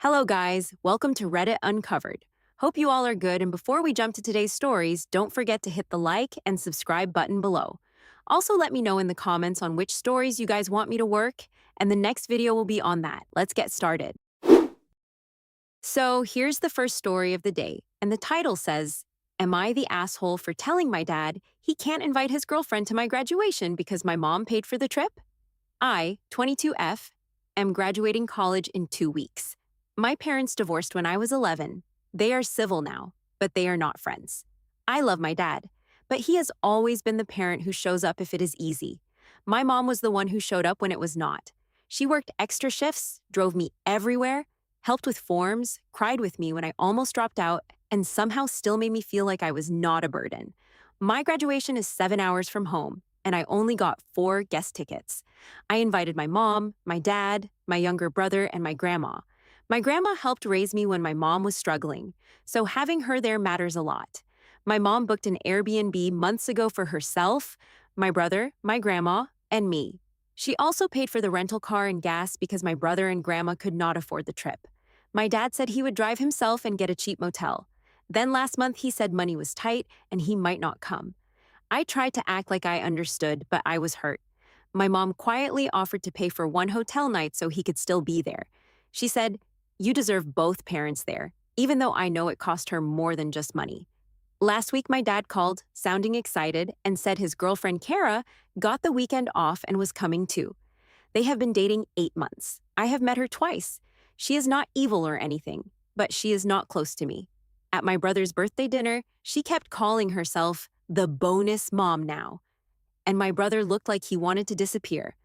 Hello, guys. Welcome to Reddit Uncovered. Hope you all are good, and before we jump to today's stories, don't forget to hit the like and subscribe button below. Also, let me know in the comments on which stories you guys want me to work, and the next video will be on that. Let's get started. So, here's the first story of the day, and the title says, Am I the asshole for telling my dad he can't invite his girlfriend to my graduation because my mom paid for the trip? I, 22F, am graduating college in 2 weeks. My parents divorced when I was 11. They are civil now, but they are not friends. I love my dad, but he has always been the parent who shows up if it is easy. My mom was the one who showed up when it was not. She worked extra shifts, drove me everywhere, helped with forms, cried with me when I almost dropped out, and somehow still made me feel like I was not a burden. My graduation is 7 hours from home, and I only got 4 guest tickets. I invited my mom, my dad, my younger brother, and my grandma. My grandma helped raise me when my mom was struggling, so having her there matters a lot. My mom booked an Airbnb months ago for herself, my brother, my grandma, and me. She also paid for the rental car and gas because my brother and grandma could not afford the trip. My dad said he would drive himself and get a cheap motel. Then last month he said money was tight and he might not come. I tried to act like I understood, but I was hurt. My mom quietly offered to pay for one hotel night so he could still be there. She said, You deserve both parents there, even though I know it cost her more than just money. Last week, my dad called, sounding excited, and said his girlfriend Kara got the weekend off and was coming too. They have been dating 8 months. I have met her twice. She is not evil or anything, but she is not close to me. At my brother's birthday dinner, she kept calling herself the bonus mom now, and my brother looked like he wanted to disappear.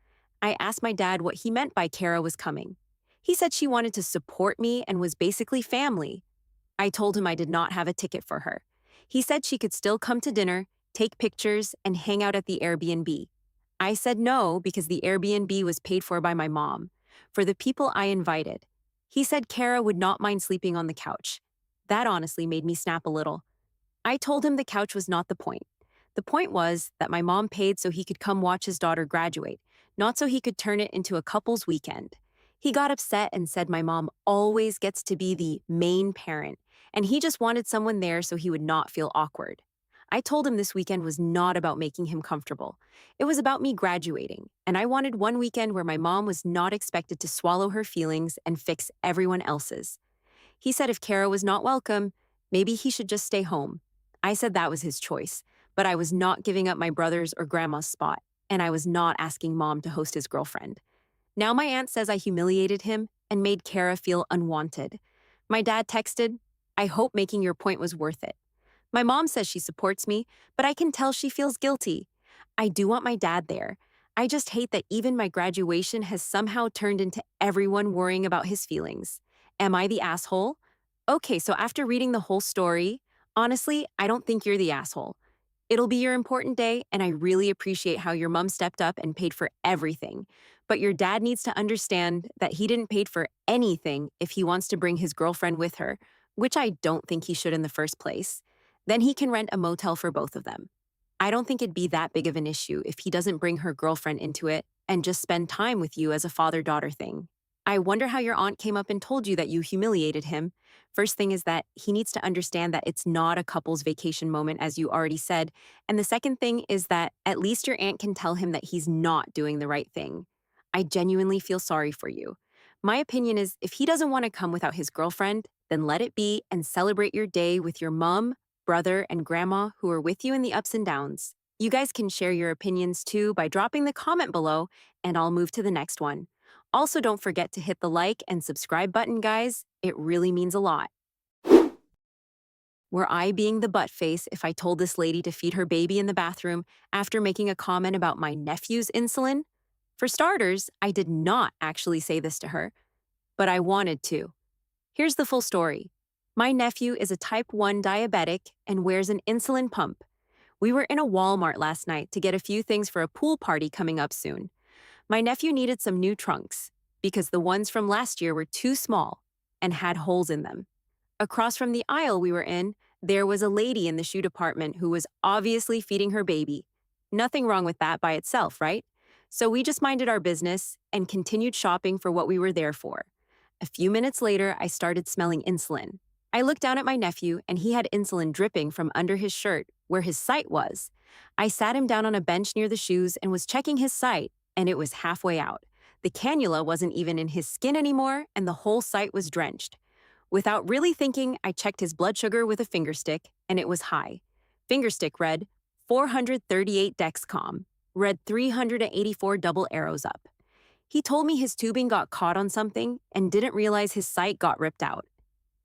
I asked my dad what he meant by Kara was coming. He said she wanted to support me and was basically family. I told him I did not have a ticket for her. He said she could still come to dinner, take pictures, and hang out at the Airbnb. I said no because the Airbnb was paid for by my mom, for the people I invited. He said Kara would not mind sleeping on the couch. That honestly made me snap a little. I told him the couch was not the point. The point was that my mom paid so he could come watch his daughter graduate, not so he could turn it into a couple's weekend. He got upset and said my mom always gets to be the main parent, and he just wanted someone there so he would not feel awkward. I told him this weekend was not about making him comfortable. It was about me graduating, and I wanted one weekend where my mom was not expected to swallow her feelings and fix everyone else's. He said if Kara was not welcome, maybe he should just stay home. I said that was his choice, but I was not giving up my brother's or grandma's spot, and I was not asking mom to host his girlfriend. Now my aunt says I humiliated him and made Kara feel unwanted. My dad texted, I hope making your point was worth it. My mom says she supports me, but I can tell she feels guilty. I do want my dad there. I just hate that even my graduation has somehow turned into everyone worrying about his feelings. Am I the asshole? Okay, so after reading the whole story, honestly, I don't think you're the asshole. It'll be your important day, and I really appreciate how your mom stepped up and paid for everything. But your dad needs to understand that he didn't pay for anything if he wants to bring his girlfriend with her, which I don't think he should in the first place. Then he can rent a motel for both of them. I don't think it'd be that big of an issue if he doesn't bring her girlfriend into it and just spend time with you as a father-daughter thing. I wonder how your aunt came up and told you that you humiliated him. First thing is that he needs to understand that it's not a couple's vacation moment, as you already said. And the second thing is that at least your aunt can tell him that he's not doing the right thing. I genuinely feel sorry for you. My opinion is if he doesn't want to come without his girlfriend, then let it be and celebrate your day with your mom, brother, and grandma who are with you in the ups and downs. You guys can share your opinions too by dropping the comment below, and I'll move to the next one. Also, don't forget to hit the like and subscribe button, guys. It really means a lot. Were I being the butt face if I told this lady to feed her baby in the bathroom after making a comment about my nephew's insulin? For starters, I did not actually say this to her, but I wanted to. Here's the full story. My nephew is a type 1 diabetic and wears an insulin pump. We were in a Walmart last night to get a few things for a pool party coming up soon. My nephew needed some new trunks because the ones from last year were too small and had holes in them. Across from the aisle we were in, there was a lady in the shoe department who was obviously feeding her baby. Nothing wrong with that by itself, right? So we just minded our business and continued shopping for what we were there for. A few minutes later, I started smelling insulin. I looked down at my nephew, and he had insulin dripping from under his shirt, where his sight was. I sat him down on a bench near the shoes and was checking his sight, and it was halfway out. The cannula wasn't even in his skin anymore, and the whole sight was drenched. Without really thinking, I checked his blood sugar with a fingerstick, and it was high. Fingerstick read 438 dexcom, read 384 double arrows up. He told me his tubing got caught on something and didn't realize his sight got ripped out.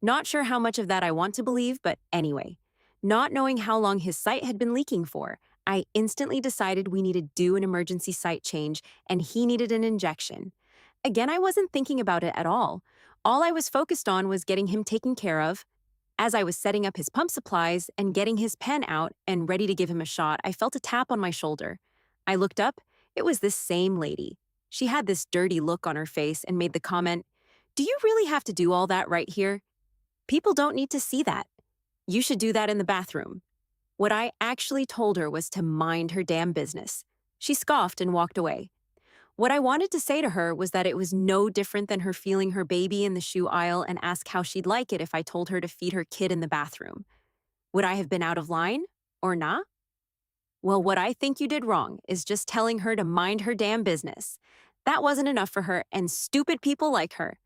Not sure how much of that I want to believe, but anyway. Not knowing how long his sight had been leaking for, I instantly decided we needed to do an emergency sight change and he needed an injection. Again, I wasn't thinking about it at all. All I was focused on was getting him taken care of. As I was setting up his pump supplies and getting his pen out and ready to give him a shot, I felt a tap on my shoulder. I looked up. It was this same lady. She had this dirty look on her face and made the comment, "Do you really have to do all that right here? People don't need to see that. You should do that in the bathroom." What I actually told her was to mind her damn business. She scoffed and walked away. What I wanted to say to her was that it was no different than her feeling her baby in the shoe aisle and ask how she'd like it if I told her to feed her kid in the bathroom. Would I have been out of line or not? Well, what I think you did wrong is just telling her to mind her damn business. That wasn't enough for her and stupid people like her.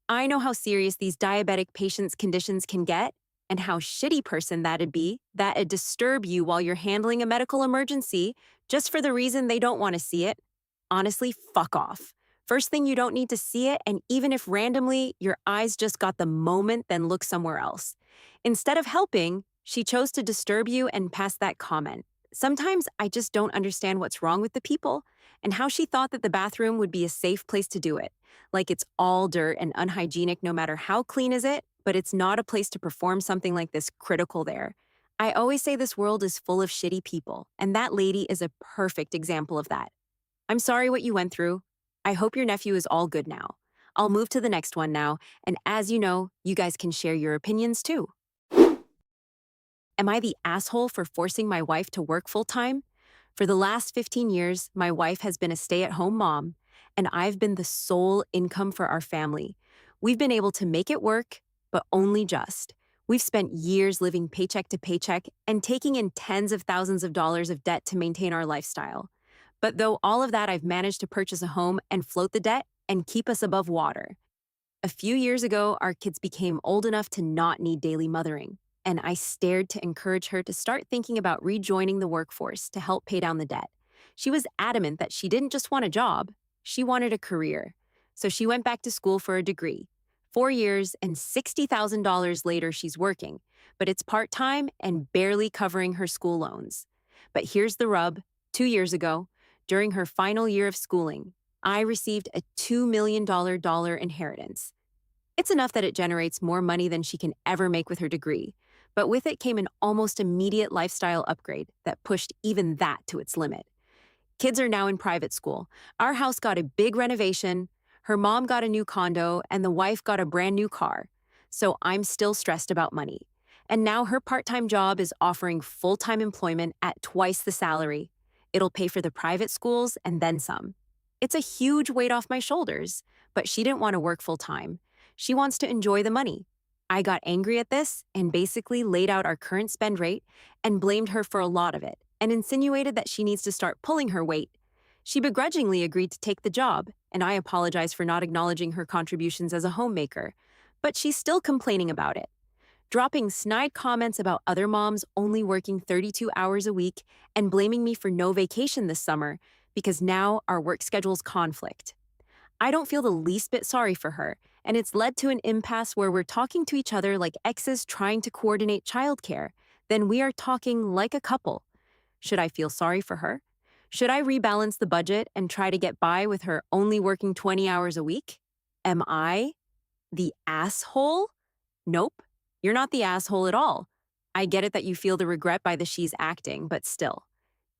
I know how serious these diabetic patients' conditions can get and how shitty person that'd be that'd disturb you while you're handling a medical emergency just for the reason they don't want to see it. Honestly, fuck off. First thing, you don't need to see it, and even if randomly your eyes just got the moment, then look somewhere else. Instead of helping, she chose to disturb you and pass that comment. Sometimes I just don't understand what's wrong with the people and how she thought that the bathroom would be a safe place to do it. Like it's all dirt and unhygienic no matter how clean is it, but it's not a place to perform something like this critical there. I always say this world is full of shitty people, and that lady is a perfect example of that. I'm sorry what you went through. I hope your nephew is all good now. I'll move to the next one now, and as you know, you guys can share your opinions too. Am I the asshole for forcing my wife to work full-time? For the last 15 years, my wife has been a stay-at-home mom, and I've been the sole income for our family. We've been able to make it work, but only just. We've spent years living paycheck to paycheck and taking in tens of thousands of dollars of debt to maintain our lifestyle. But though all of that, I've managed to purchase a home and float the debt and keep us above water. A few years ago, our kids became old enough to not need daily mothering, and I stared to encourage her to start thinking about rejoining the workforce to help pay down the debt. She was adamant that she didn't just want a job, she wanted a career. So she went back to school for a degree. 4 years and $60,000 later, she's working, but it's part-time and barely covering her school loans. But here's the rub. 2 years ago, during her final year of schooling, I received a $2 million inheritance. It's enough that it generates more money than she can ever make with her degree, but with it came an almost immediate lifestyle upgrade that pushed even that to its limit. Kids are now in private school. Our house got a big renovation, her mom got a new condo, and the wife got a brand new car. So I'm still stressed about money. And now her part-time job is offering full-time employment at twice the salary. It'll pay for the private schools and then some. It's a huge weight off my shoulders, but she didn't want to work full-time. She wants to enjoy the money. I got angry at this and basically laid out our current spend rate and blamed her for a lot of it and insinuated that she needs to start pulling her weight. She begrudgingly agreed to take the job, and I apologized for not acknowledging her contributions as a homemaker, but she's still complaining about it, dropping snide comments about other moms only working 32 hours a week and blaming me for no vacation this summer because now our work schedules conflict. I don't feel the least bit sorry for her, and it's led to an impasse where we're talking to each other like exes trying to coordinate childcare. Then we are talking like a couple. Should I feel sorry for her? Should I rebalance the budget and try to get by with her only working 20 hours a week? Am I the asshole? Nope, you're not the asshole at all. I get it that you feel the regret by the she's acting, but still.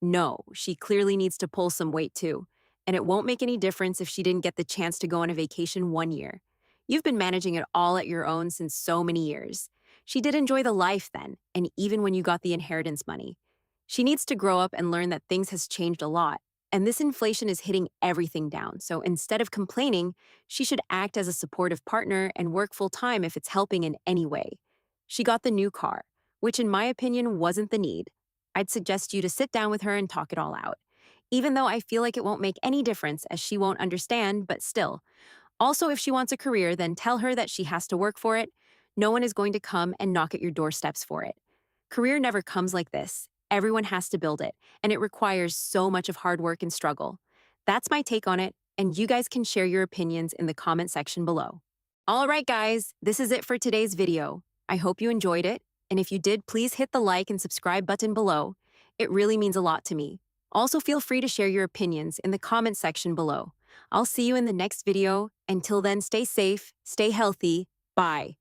No, she clearly needs to pull some weight too, and it won't make any difference if she didn't get the chance to go on a vacation 1 year. You've been managing it all at your own since so many years. She did enjoy the life then, and even when you got the inheritance money. She needs to grow up and learn that things has changed a lot, And this inflation is hitting everything down. So instead of complaining, she should act as a supportive partner and work full time if it's helping in any way. She got the new car, which in my opinion wasn't the need. I'd suggest you to sit down with her and talk it all out. Even though I feel like it won't make any difference as she won't understand, but still. Also, if she wants a career, then tell her that she has to work for it. No one is going to come and knock at your doorsteps for it. Career never comes like this. Everyone has to build it, and it requires so much of hard work and struggle. That's my take on it, and you guys can share your opinions in the comment section below. All right, guys, this is it for today's video. I hope you enjoyed it, and if you did, please hit the like and subscribe button below. It really means a lot to me. Also, feel free to share your opinions in the comment section below. I'll see you in the next video. Until then, stay safe, stay healthy. Bye.